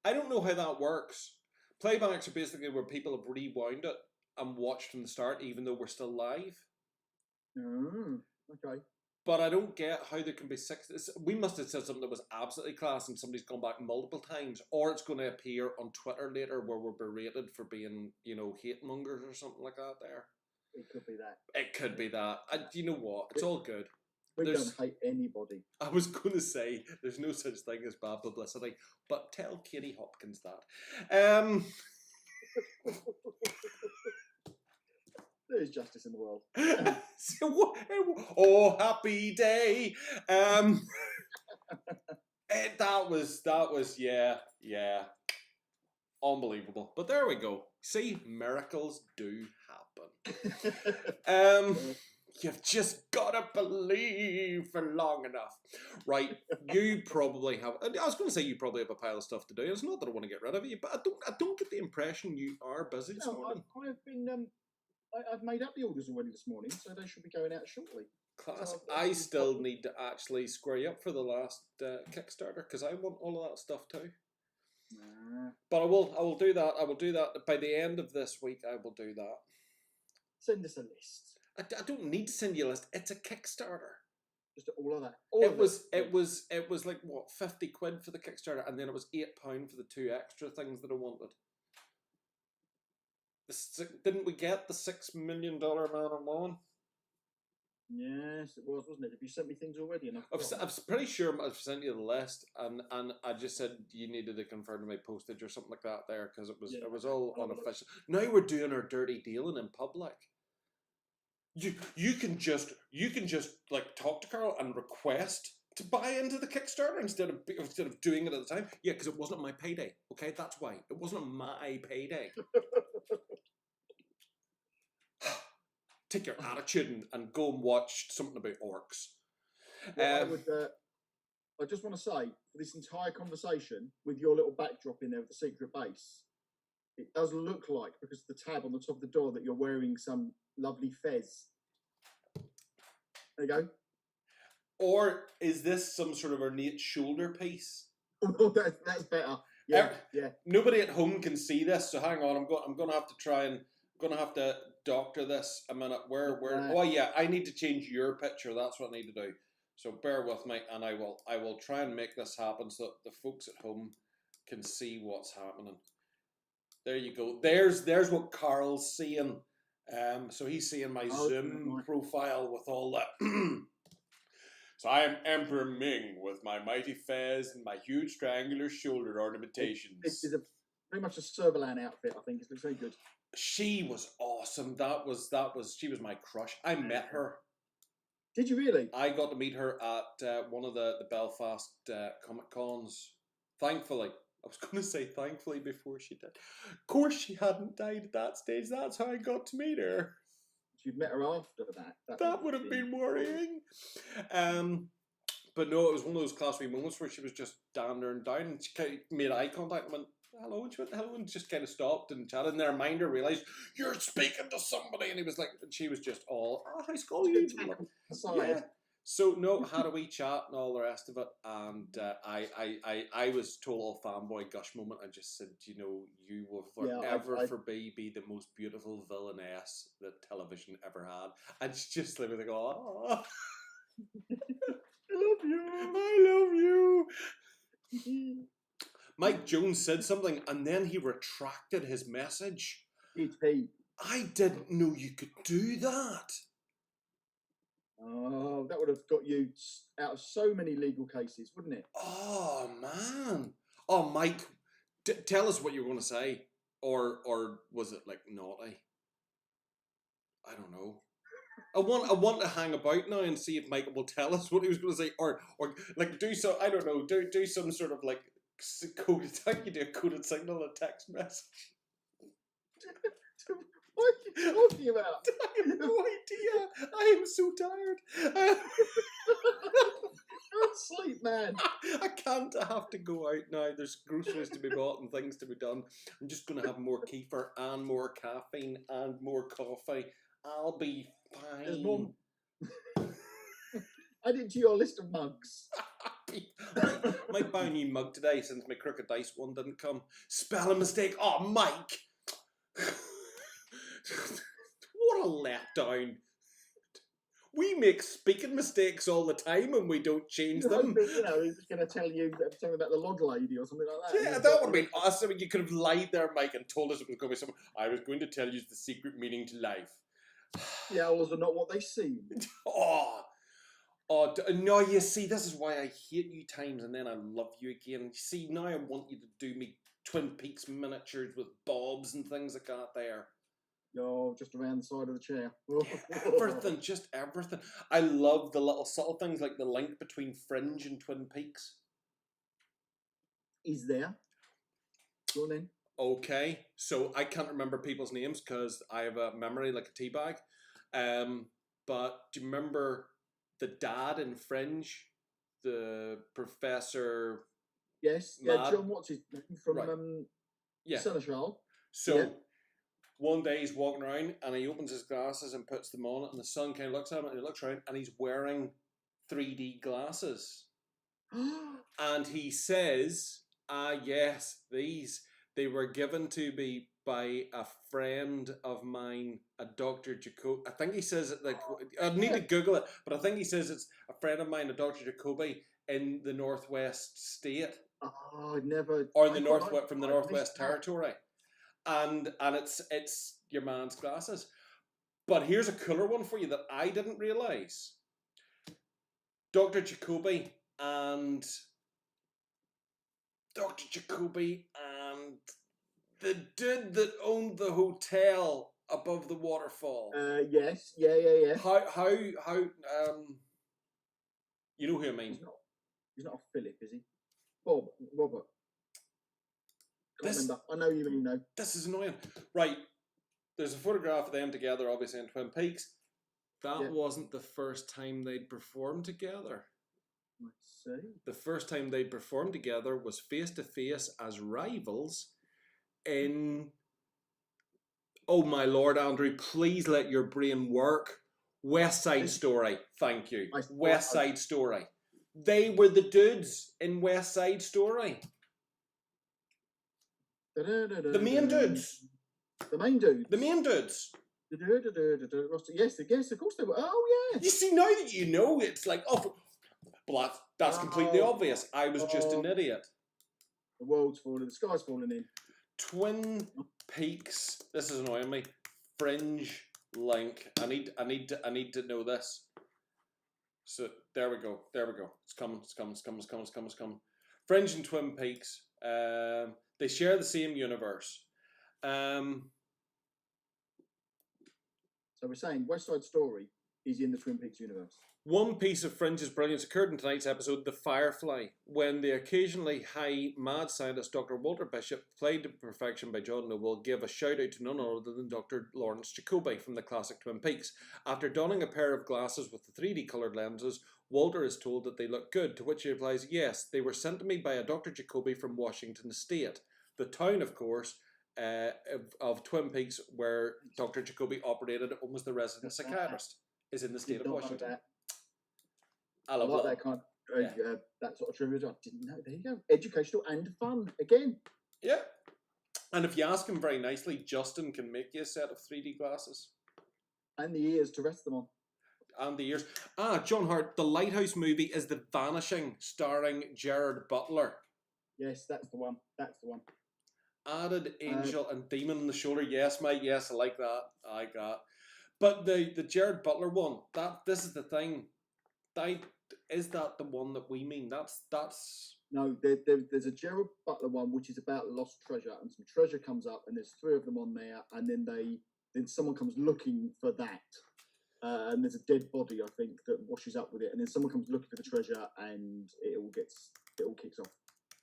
I don't know how that works. Playbacks are basically where people have rewound it and watched from the start, even though we're still live. Okay. But I don't get how there can be 6. We must have said something that was absolutely class and somebody's gone back multiple times, or it's going to appear on Twitter later where we're berated for being, hate mongers or something like that there. It could be that. It could be that. And you know what? It's all good. We don't hate anybody. I was going to say there's no such thing as bad publicity, but tell Katie Hopkins that. There is justice in the world. Oh, happy day. That was yeah. Unbelievable. But there we go. See, miracles do happen. You've just gotta believe for long enough. Right, you probably have, I was going to say you probably have a pile of stuff to do. It's not that I want to get rid of you, but I don't get the impression you are busy this morning. I've been, I've made up the orders already this morning, so they should be going out shortly. Classic. So I still need to actually square you up for the last Kickstarter, because I want all of that stuff too. But I will do that. I will do that by the end of this week. I will do that. Send us a list. I don't need to send you a list. It's a Kickstarter. Just all of that. It was like what, 50 quid for the Kickstarter, and then it was £8 for the 2 extra things that I wanted. Didn't we get the $6 million man on one? Yes, it was, wasn't it? Have you sent me things already? And I'm pretty sure I've sent you the list, and I just said you needed to confirm to my postage or something like that there, because it was all unofficial. Now we're doing our dirty dealing in public. You can just like talk to Karl and request to buy into the Kickstarter instead of doing it at the time. Yeah, because it wasn't my payday. Okay, that's why it wasn't my payday. Take your attitude and go and watch something about orcs. I just want to say, for this entire conversation, with your little backdrop in there with the secret base, it does look like, because of the tab on the top of the door, that you're wearing some lovely fez. There you go. Or is this some sort of ornate shoulder piece? Oh, that's better. Yeah. Nobody at home can see this, so hang on. I'm going to have to try and doctor this a minute. Where? Oh yeah, I need to change your picture. That's what I need to do. So bear with me, and I will try and make this happen so that the folks at home can see what's happening. There you go. There's what Karl's seeing. So he's seeing my Zoom profile with all that. So I am Emperor Ming with my mighty fez and my huge triangular shoulder ornamentations. It's pretty much a Servalan outfit, I think. It looks very good. She was awesome. She was my crush. I met her. Did you really? I got to meet her at one of the Belfast Comic Cons. Thankfully. I was going to say thankfully before she did. Of course she hadn't died at that stage. That's how I got to meet her. You'd met her after that. That would have been worrying. But no, it was one of those classy moments where she was just down there and down, and she kind of made eye contact and went, hello, and she went, hello, and just kind of stopped and chatted, and their minder realised, you're speaking to somebody, and he was like, and she was just all, hi, Skull, you. Yeah. So no, had a wee chat and all the rest of it, and I was total fanboy gush moment. I just said, you will forever be the most beautiful villainess that television ever had, and she just like, oh, I love you. Mike Jones said something, and then he retracted his message. Did he? I didn't know you could do that. Oh, that would have got you out of so many legal cases, wouldn't it? Oh, man. Oh, Mike, tell us what you were going to say. Or was it, like, naughty? I don't know. I want to hang about now and see if Mike will tell us what he was going to say. Or like, do some, I don't know, do some sort of, like, coded, how you do a coded signal, a text message. What are you talking about? I have no idea. I am so tired. Go and sleep, man. I can't. I have to go out now. There's groceries to be bought and things to be done. I'm just going to have more kefir and more caffeine and more coffee. I'll be There's fine. more. Add it to your list of mugs. Might buy a new mug today since my crooked dice one didn't come. Spelling mistake. Oh, Mike. What a letdown. We make speaking mistakes all the time and we don't change them. You know, he's just going to tell you something about the log lady or something like that. Yeah, that would have been awesome. You could have lied there, Mike, and told us it was going to be something. I was going to tell you the secret meaning to life. The owls are not what they seem. No, you see, this is why I hate you times and then I love you again. You see, now I want you to do me Twin Peaks miniatures with bobs and things like that there. Oh, just around the side of the chair. Everything, just everything. I love the little subtle things like the link between Fringe and Twin Peaks. Is there? Go on then. Okay, so I can't remember people's names because I have a memory like a tea bag. But do you remember the dad in Fringe? The professor? Yes, yeah, John, what's his name? From right. Seneschal. So... Yeah. One day he's walking around and he opens his glasses and puts them on and the son kind of looks at him and he looks around and he's wearing 3D glasses. And he says, yes, they were given to me by a friend of mine, a Dr. Jacobi. I think he says it like, I need to Google it, but I think he says it's a friend of mine, a Dr. Jacobi in the Northwest state. Oh, never. Or in the from the Northwest Territory. And it's your man's glasses. But here's a cooler one for you that I didn't realise. Dr. Jacobi and the dude that owned the hotel above the waterfall. Yes, yeah. How you know who I mean? He's not a Philip, is he? Robert. I know you mean no. This is annoying. Right. There's a photograph of them together, obviously, in Twin Peaks. That wasn't the first time they'd performed together. I see. The first time they'd performed together was face to face as rivals in... Oh my Lord, Andrew, please let your brain work. West Side Story. Thank you. West Side Story. They were the dudes in West Side Story. The main dudes. The main dudes. The main dudes. Yes, of course they were. Oh, yeah. You see, now that you know, it's like, well, that's completely obvious. I was just an idiot. The world's falling, the sky's falling in. Twin Peaks. This is annoying me. Fringe link. I need to know this. So there we go. It's coming. Fringe and Twin Peaks. They share the same universe. So we're saying West Side Story is in the Twin Peaks universe. One piece of Fringe's brilliance occurred in tonight's episode, The Firefly, when the occasionally high mad scientist Dr. Walter Bishop, played to perfection by John Noble, gave a shout out to none other than Dr. Lawrence Jacobi from the classic Twin Peaks. After donning a pair of glasses with the 3D coloured lenses, Walter is told that they look good, to which he replies, yes, they were sent to me by a Dr. Jacobi from Washington State. The town, of course, of Twin Peaks, where Dr. Jacobi operated and was the resident psychiatrist, is in the state of Washington. I love that kind of, that sort of trivia. I didn't know. There you go. Educational and fun again. Yeah. And if you ask him very nicely, Justin can make you a set of 3D glasses. And the ears to rest them on. And the ears. John Hart, the Lighthouse movie is The Vanishing, starring Gerard Butler. Yes, that's the one. Added angel and demon on the shoulder. Yes, mate. Yes, I like that. I like that. But the Gerard Butler one, this is the thing. Is that the one that we mean? That's no. There's a Gerard Butler one which is about lost treasure, and some treasure comes up, and there's 3 of them on there, and then someone comes looking for that, and there's a dead body, I think, that washes up with it, and then someone comes looking for the treasure, and it all kicks off.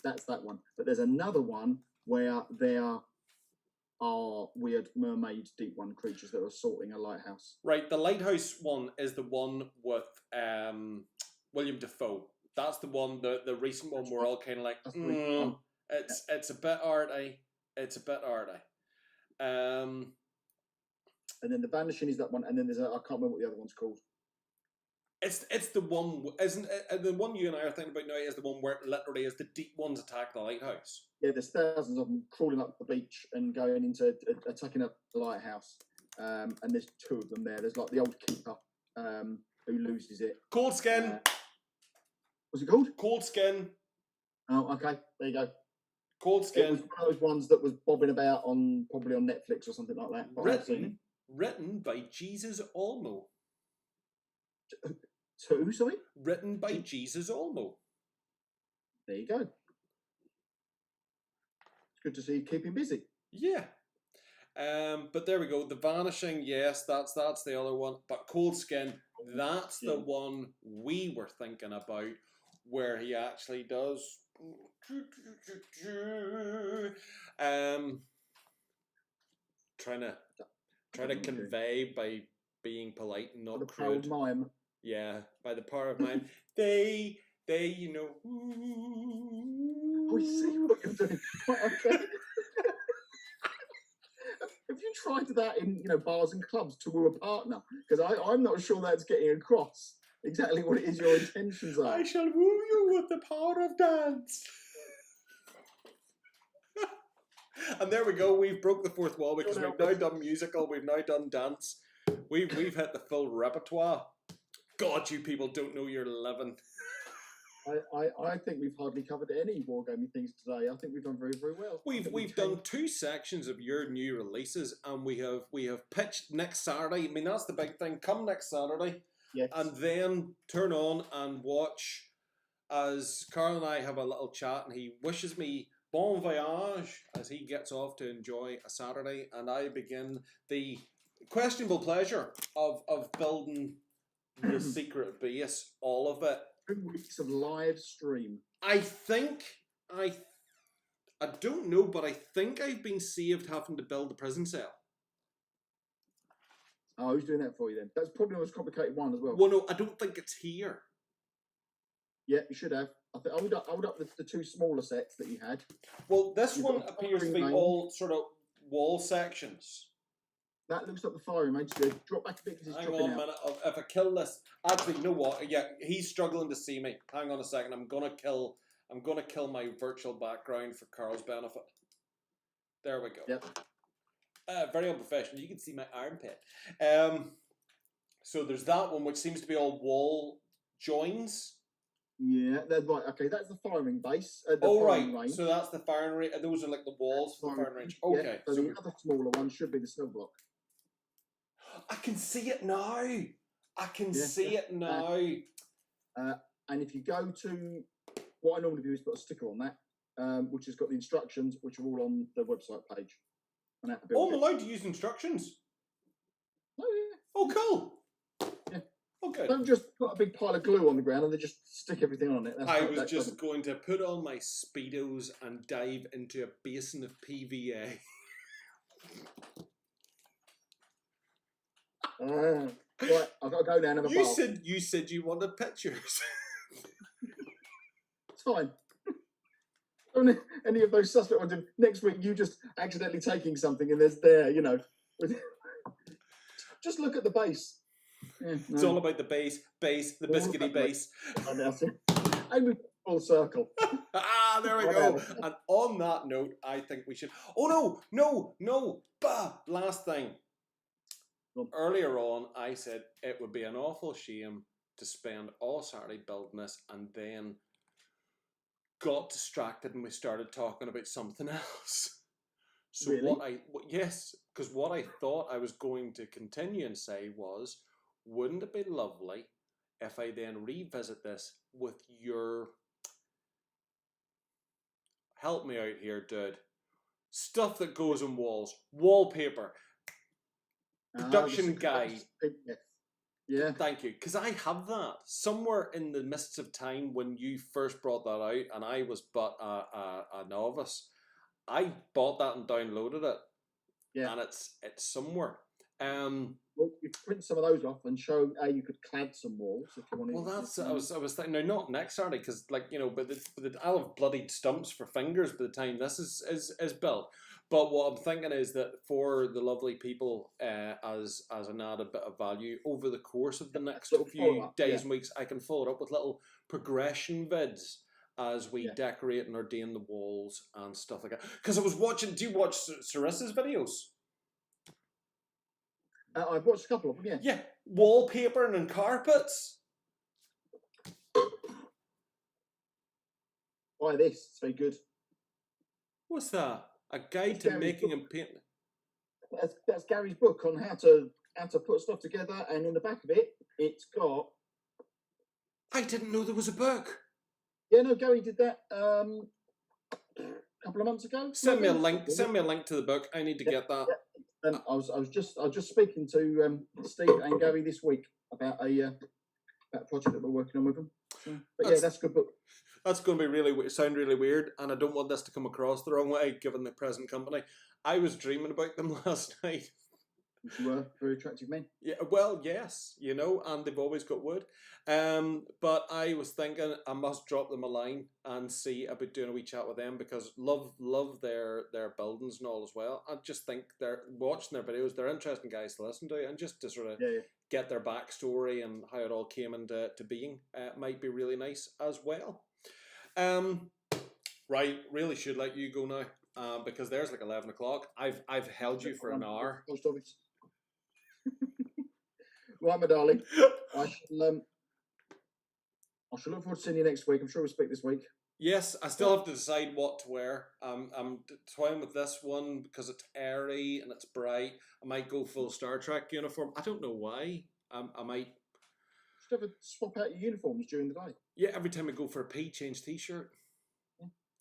That's that one. But there's another one where they're are weird mermaid deep one creatures that are assaulting a lighthouse. Right, the lighthouse one is the one with William Dafoe. That's the one, the recent one. We're all kind of like, it's a bit arty. It's a bit arty. And then the Vanishing is that one, and then there's I can't remember what the other one's called. It's the one, isn't it? The one you and I are thinking about now is the one where it literally is the deep ones attack the lighthouse. Yeah, there's thousands of them crawling up the beach and going into attacking up the lighthouse. And there's two of them there. There's like the old keeper who loses it. Cold Skin. What's it called? Cold Skin. Oh, okay. There you go. Cold Skin. It was one of those ones that was bobbing about probably on Netflix or something like that. Written by Jesus Olmo. Two, sorry? Written by Jesus Olmo. There you go. It's good to see you keeping busy. Yeah. But there we go. The Vanishing, yes, that's the other one. But Cold Skin, that's the one we were thinking about, where he actually does. Trying to convey by being polite and not crude. Mime. Yeah, by the power of mime. They, you know. We see what you're doing. Okay. Have you tried that in bars and clubs to woo a partner? Because I'm not sure that's getting across exactly what it is your intentions are. I shall woo you with the power of dance. And there we go. We've broke the fourth wall because we've now done musical. We've now done dance. We've hit the full repertoire. God, you people don't know you're living. I think we've hardly covered any wargaming things today. I think we've done very, very well. We've done 2 sections of your new releases, and we have pitched next Saturday. I mean, that's the big thing. Come next Saturday, yes. And then turn on and watch as Karl and I have a little chat, and he wishes me bon voyage as he gets off to enjoy a Saturday, and I begin the questionable pleasure of building the secret base, all of it. 2 weeks of live stream. I think I don't know, but I think I've been saved having to build a prison cell. Oh, who's doing that for you then? That's probably the most complicated one as well. Well, no, I don't think it's here. Yeah, you should have. I think I would up the 2 smaller sets that you had. Well, this one appears to be all sort of wall sections. That looks like the firing range. So drop back a bit because it's dropping out. Hang on a minute. If I kill this, actually, you know what? Yeah, he's struggling to see me. Hang on a second. I'm gonna kill my virtual background for Karl's benefit. There we go. Yep. Very unprofessional. You can see my armpit. So there's that one, which seems to be all wall joins. Yeah, that's right. Okay, that's the firing base. Firing range. So that's the firing range. Those are like the walls for the firing range. Okay. Yeah, so the other smaller one should be the snow block. I can see it now. I can see it now. And if you go to what I normally do is put a sticker on that, which has got the instructions, which are all on the website page. And I'm allowed to use instructions. Oh yeah. Oh, cool. Yeah. Okay. Don't just put a big pile of glue on the ground and then just stick everything on it. I was just going to put on my Speedos and dive into a basin of PVA. Right, I've got to go down and have a bath. You said you wanted pictures. It's fine. Any of those suspect ones. Next week, you just accidentally taking something and there's just look at the base. Yeah, no. It's all about the base, the biscuity base. I move full circle. There we go. And on that note, I think we should. Oh no! Last thing. Earlier on, I said it would be an awful shame to spend all Saturday building this and then got distracted and we started talking about something else. So really? Yes, because what I thought I was going to continue and say was, wouldn't it be lovely if I then revisit this with your, help me out here, dude, stuff that goes on walls, wallpaper, production guide. Yeah. Thank you. Because I have that somewhere in the mists of time when you first brought that out and I was but a novice. I bought that and downloaded it. Yeah. and it's somewhere. Well, you print some of those off and show how you could clad some walls if you wanted. Well, that's I was thinking. No, not next Saturday, because but I'll have bloodied stumps for fingers by the time this is built. But what I'm thinking is that for the lovely people, as an added bit of value over the course of the next few days and weeks, I can follow it up with little progression vids as we decorate and ordain the walls and stuff like that. Because I was watching. Do you watch Sarissa's videos? I've watched a couple of them. Yeah. Yeah, wallpapering and carpets. Buy this. It's very good. What's that? A guide to making and painting. That's Gary's book on how to put stuff together, and in the back of it, it's got. I didn't know there was a book. Yeah, no, Gary did that a couple of months ago. Send me a link. Send me a link to the book. I need to get that. Yeah. I was just speaking to Steve and Gary this week about a project that we're working on with them. So, but that's a good book. That's going to be sound really weird, and I don't want this to come across the wrong way, given the present company. I was dreaming about them last night. Which were very attractive men. Yeah, well, yes, and they've always got wood. But I was thinking I must drop them a line and see about doing a wee chat with them, because love their buildings and all as well. I just think they're watching their videos. They're interesting guys to listen to, and just to sort of get their backstory and how it all came into being might be really nice as well. Right, really should let you go now, because there's like 11 o'clock. I've held you for an hour. Right, my darling. I shall look forward to seeing you next week. I'm sure we'll speak this week. Yes, I still have to decide what to wear. I'm toying with this one because it's airy and it's bright. I might go full Star Trek uniform. I don't know why. I might. Just have to swap out your uniforms during the day. Yeah, every time I go for a pee, change t-shirt.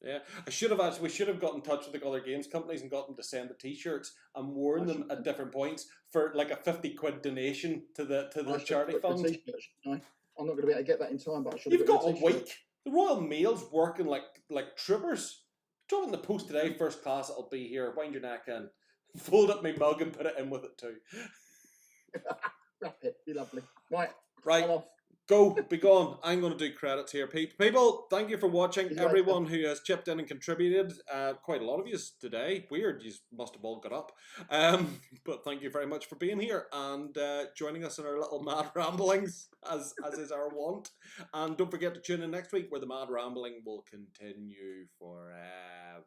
Yeah, we should have got in touch with the other games companies and got them to send the t-shirts and worn them at different points for like a 50 quid donation to the charity fund. I'm not going to be able to get that in time, but I should. You've got a week. The Royal Mail's working like troopers. Drop it in the post today, first class. It'll be here. Wind your neck in, fold up my mug and put it in with it too. Wrap it. Be lovely. Right. I'm off. Go, be gone. I'm going to do credits here. People, thank you for watching. Everyone who has chipped in and contributed, quite a lot of you today. Weird, you must have all got up. But thank you very much for being here and joining us in our little mad ramblings, as is our wont. And don't forget to tune in next week, where the mad rambling will continue forever.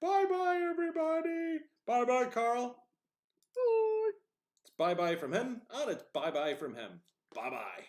Bye-bye, everybody. Bye-bye, Karl. Bye. It's bye-bye from him, and it's bye-bye from him. Bye-bye.